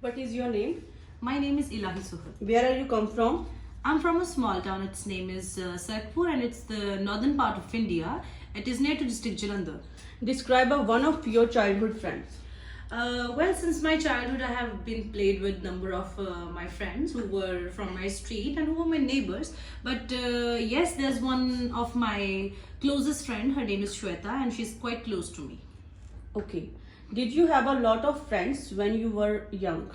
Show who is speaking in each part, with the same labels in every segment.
Speaker 1: What is your name?
Speaker 2: My name is Ilahi Suhar.
Speaker 1: Where are you come from?
Speaker 2: I'm from a small town. Its name is Saidpur and it's the northern part of India. It is near to district Jalandhar.
Speaker 1: Describe one of your childhood friends.
Speaker 2: Well, since my childhood, I have been played with number of my friends who were from my street and who were my neighbors. But yes, there's one of my closest friend. Her name is Shweta, and she's quite close to me.
Speaker 1: Okay. Did you have a lot of friends when you were young?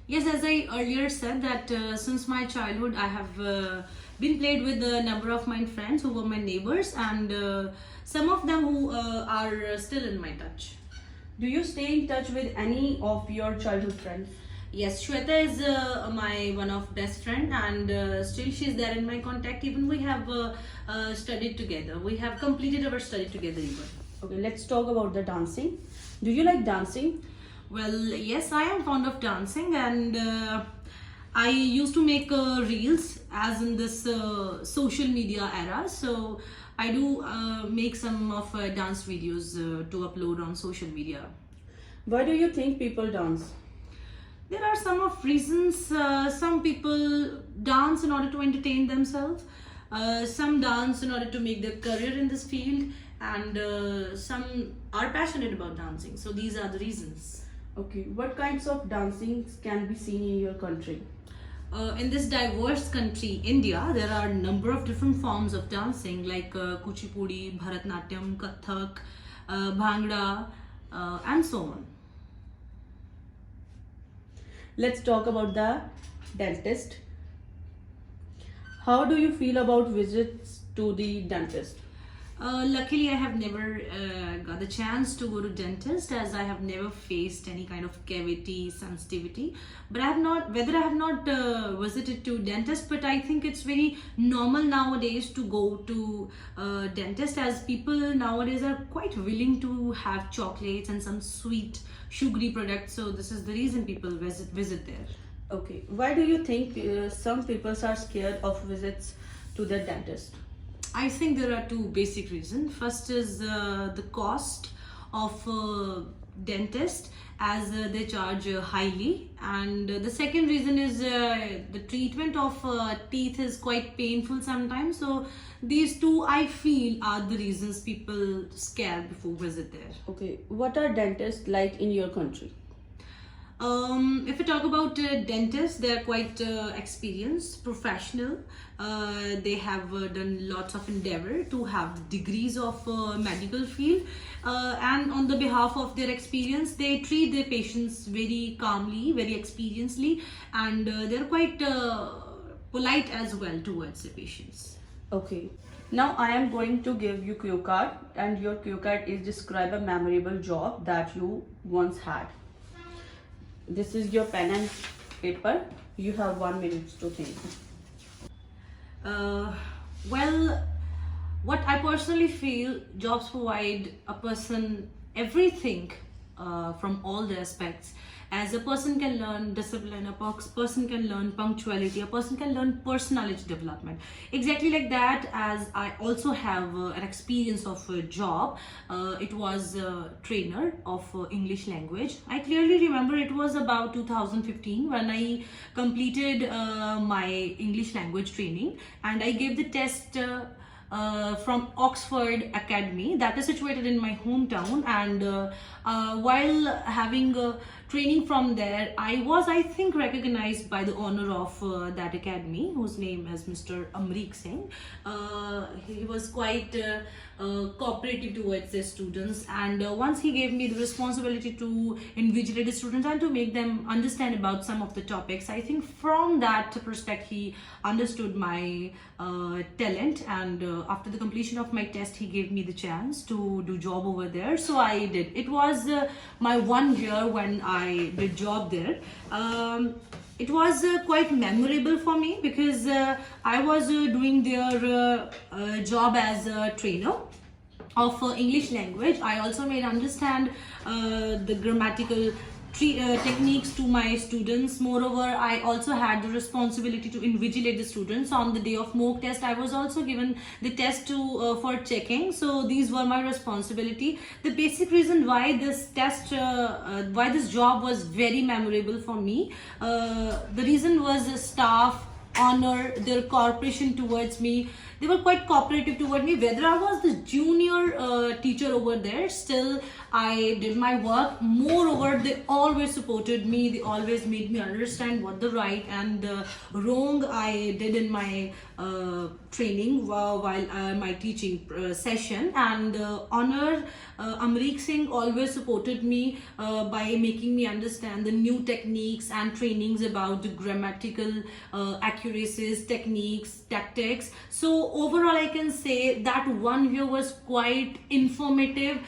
Speaker 2: Yes, as I earlier said that since my childhood I have been played with a number of my friends who were my neighbors and some of them who are still in my touch.
Speaker 1: Do you stay in touch with any of your childhood friends?
Speaker 2: Yes, Shweta is my one of best friend and still she's there in my contact. Even we have studied together. We have completed our study together even.
Speaker 1: Okay, let's talk about the dancing. Do you like dancing?
Speaker 2: Well, yes, I am fond of dancing and I used to make reels as in this social media era. So I do make some of dance videos to upload on social media.
Speaker 1: Why do you think people dance?
Speaker 2: There are some of reasons. Some people dance in order to entertain themselves. Some dance in order to make their career in this field and some are passionate about dancing. So these are the reasons.
Speaker 1: Okay, what kinds of dancing can be seen in your country?
Speaker 2: In this diverse country, India, there are a number of different forms of dancing like Kuchipudi, Bharatnatyam, Kathak, Bhangra, and so on.
Speaker 1: Let's talk about the dentist. How do you feel about visits to the dentist?
Speaker 2: Luckily, I have never got the chance to go to dentist as I have never faced any kind of cavity sensitivity. But I have not, whether I have not visited to dentist, but I think it's very normal nowadays to go to dentist as people nowadays are quite willing to have chocolates and some sweet sugary products. So this is the reason people visit there.
Speaker 1: Okay, why do you think some people are scared of visits to the dentist?
Speaker 2: I think there are two basic reasons. First is the cost of dentist as they charge highly, and the second reason is the treatment of teeth is quite painful sometimes. So these two I feel are the reasons people scared before visit there.
Speaker 1: Okay, what are dentists like in your country?
Speaker 2: If we talk about dentists, they are quite experienced, professional. They have done lots of endeavor to have degrees of medical field, and on the behalf of their experience, they treat their patients very calmly, very experiencedly, and they're quite polite as well towards the patients.
Speaker 1: Okay, now I am going to give you cue card, and your cue card is describe a memorable job that you once had. This is your pen and paper. You have 1 minute to think.
Speaker 2: Well, what I personally feel, jobs provide a person everything from all the aspects. As a person can learn discipline, a person can learn punctuality, a person can learn personality development. Exactly like that, as I also have an experience of a job. It was a trainer of English language. I clearly remember it was about 2015 when I completed my English language training and I gave the test from Oxford Academy that is situated in my hometown, and while having training from there, I was, I think, recognized by the owner of that academy, whose name is Mr. Amrik Singh. He was quite cooperative towards the students, and once he gave me the responsibility to invigilate the students and to make them understand about some of the topics, I think from that perspective he understood my talent, and after the completion of my test he gave me the chance to do job over there. So I did. It was my 1 year when I did job there. It was quite memorable for me because I was doing their job as a trainer of English language. I also made understand the grammatical techniques to my students. Moreover, I also had the responsibility to invigilate the students. On the day of mock test, I was also given the test to for checking. So these were my responsibility. The basic reason why this test, why this job was very memorable for me, the reason was the staff honor, their cooperation towards me. They were quite cooperative toward me. Whether I was the junior teacher over there, still I did my work. Moreover, they always supported me. They always made me understand what the right and the wrong I did in my training while my teaching session. And honor, Amrik Singh always supported me by making me understand the new techniques and trainings about the grammatical accuracies, techniques, tactics. So overall, I can say that 1 year was quite informative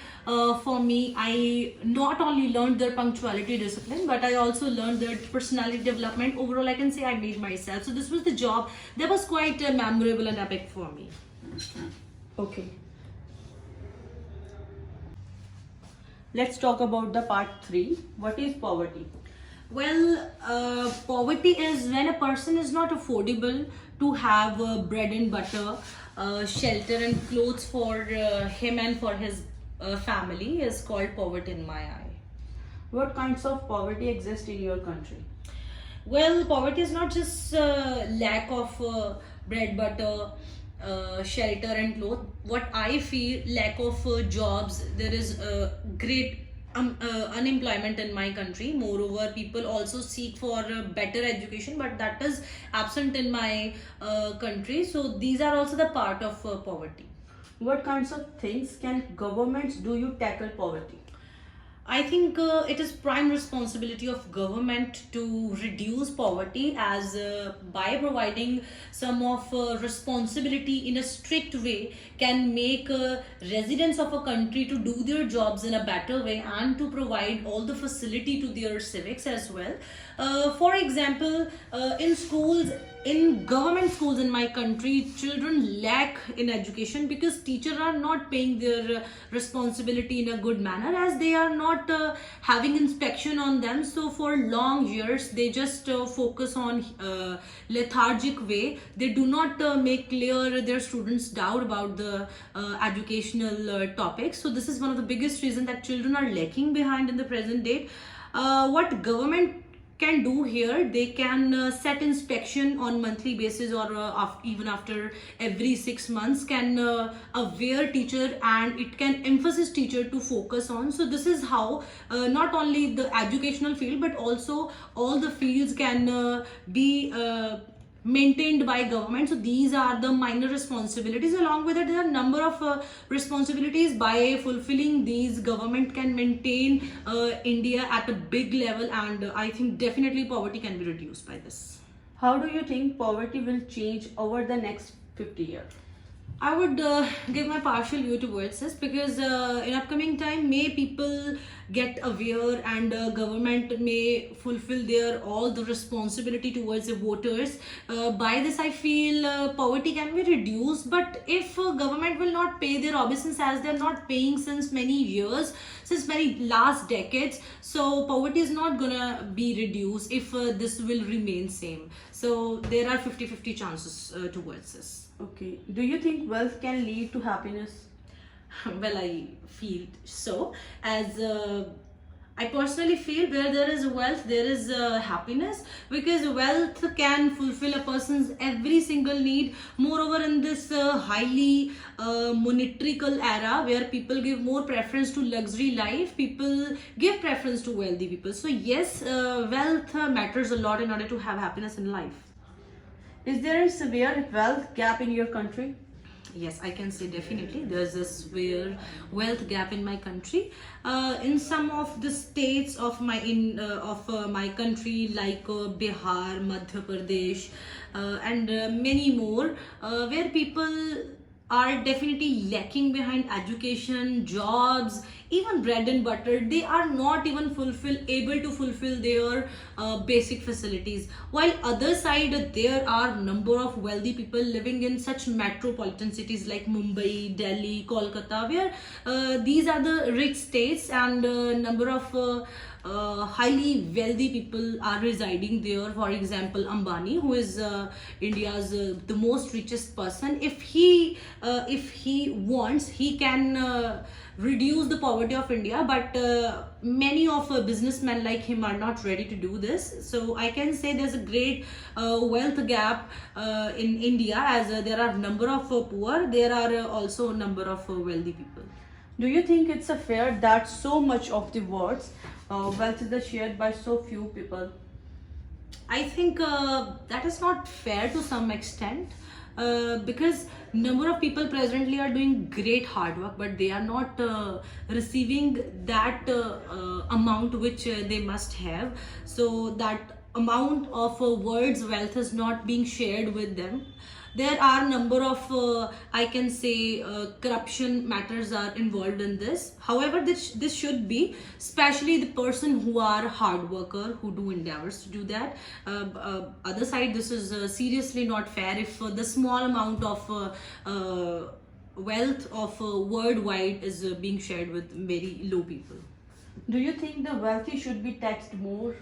Speaker 2: for me. I not only learned their punctuality discipline, but I also learned their personality development. Overall, I can say I made myself. So this was the job that was quite memorable and epic for me.
Speaker 1: Okay. Let's talk about the part 3. What is poverty?
Speaker 2: Well, poverty is when a person is not affordable to have bread and butter, shelter and clothes for him and for his family is called poverty in my eye.
Speaker 1: What kinds of poverty exist in your country?
Speaker 2: Well, poverty is not just lack of bread, butter, shelter and clothes. What I feel, lack of jobs. There is great unemployment in my country. Moreover, people also seek for better education, but that is absent in my country. So these are also the part of poverty.
Speaker 1: What kinds of things can governments do to tackle poverty?
Speaker 2: I think it is prime responsibility of government to reduce poverty as by providing some of responsibility in a strict way can make residents of a country to do their jobs in a better way and to provide all the facility to their civics as well. For example, in schools, in government schools in my country, children lack in education because teachers are not paying their responsibility in a good manner, as they are not having inspection on them. So for long years they just focus on lethargic way. They do not make clear their students doubt about the educational topics. So this is one of the biggest reasons that children are lacking behind in the present date. What government can do here, they can set inspection on monthly basis or even after every 6 months, can aware teacher and it can emphasize teacher to focus on. So this is how not only the educational field but also all the fields can be maintained by government. So these are the minor responsibilities. Along with it, there are a number of responsibilities. By fulfilling these, government can maintain India at a big level, and I think definitely poverty can be reduced by this.
Speaker 1: How do you think poverty will change over the next 50 years?
Speaker 2: I would give my partial view towards this because in upcoming time may people get aware and government may fulfill their all the responsibility towards the voters. By this I feel poverty can be reduced, but if government will not pay their obeisance as they are not paying since many years, since many last decades, so poverty is not gonna be reduced if this will remain same. So there are 50-50 chances towards this.
Speaker 1: Okay. Do you think wealth can lead to happiness?
Speaker 2: Well, I feel so, as I personally feel where there is wealth, there is happiness, because wealth can fulfill a person's every single need. Moreover, in this highly monetarical era where people give more preference to luxury life, people give preference to wealthy people. So yes, wealth matters a lot in order to have happiness in life.
Speaker 1: Is there a severe wealth gap in your country?
Speaker 2: Yes, I can say definitely there's a severe wealth gap in my country. In some of the states of my my country, like Bihar, Madhya Pradesh, and many more, where people are definitely lacking behind education, jobs, even bread and butter. They are not even able to fulfill their basic facilities. While other side, there are number of wealthy people living in such metropolitan cities like Mumbai, Delhi, Kolkata, where these are the rich states, and number of highly wealthy people are residing there. For example, Ambani, who is India's the most richest person. If he wants, he can reduce the poverty of India, but many of businessmen like him are not ready to do this. So I can say there's a great wealth gap in India, as there are number of poor, there are also a number of wealthy people.
Speaker 1: Do you think it's a fair that so much of the world's wealth is shared by so few people?
Speaker 2: I think that is not fair to some extent, because number of people presently are doing great hard work, but they are not receiving that amount which they must have. So that amount of world's wealth is not being shared with them. There are number of I can say corruption matters are involved in this. However, this should be especially the person who are hard worker, who do endeavors to do that. Other side, this is seriously not fair if the small amount of wealth of worldwide is being shared with very low people.
Speaker 1: Do you think the wealthy should be taxed more?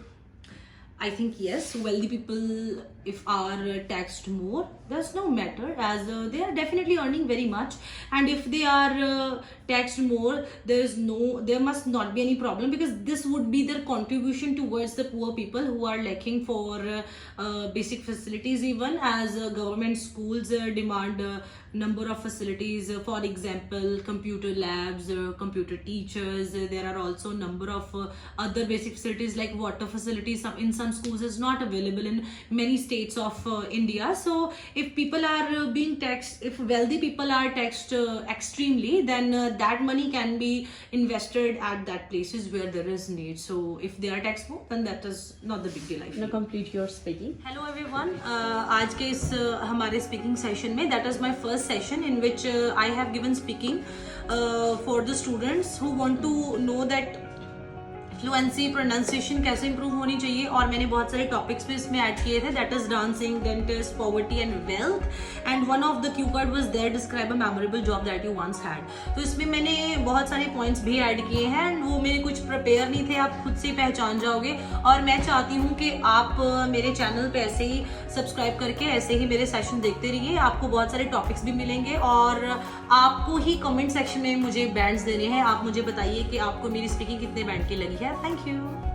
Speaker 2: I think yes, wealthy people, if are taxed more, there's no matter, as they are definitely earning very much, and if they are taxed more, there must not be any problem, because this would be their contribution towards the poor people who are lacking for basic facilities, even as government schools demand number of facilities, for example computer labs, computer teachers. There are also number of other basic facilities like water facilities. In some schools is not available in many states of India. So if people are being taxed, if wealthy people are taxed extremely, then that money can be invested at that places where there is need. So if they are taxed more, then that is not the big deal, I feel.
Speaker 1: Now complete your speaking.
Speaker 2: Hello everyone, आज के इस हमारे speaking session में, that is my first session in which I have given speaking for the students who want to know that fluency, pronunciation कैसे improve होनी चाहिए, और मैंने बहुत सारे टॉपिक्स भी इसमें ऐड किए थे, that is dancing, dentist, poverty and wealth, and one of the cue card was there, describe a memorable job that you once had. तो इसमें मैंने बहुत सारे पॉइंट्स भी ऐड किए हैं, एंड वो मेरे कुछ प्रिपेयर नहीं थे, आप खुद से पहचान जाओगे. और मैं चाहती हूँ कि आप मेरे चैनल पे ऐसे ही सब्सक्राइब करके ऐसे ही मेरे सेशन देखते रहिए. आपको बहुत सारे टॉपिक्स भी मिलेंगे, और आपको ही कमेंट सेक्शन में मुझे बैंड्स देने हैं. आप मुझे बताइए कि आपको मेरी स्पीकिंग कितने बैंड की लगी है. Thank you.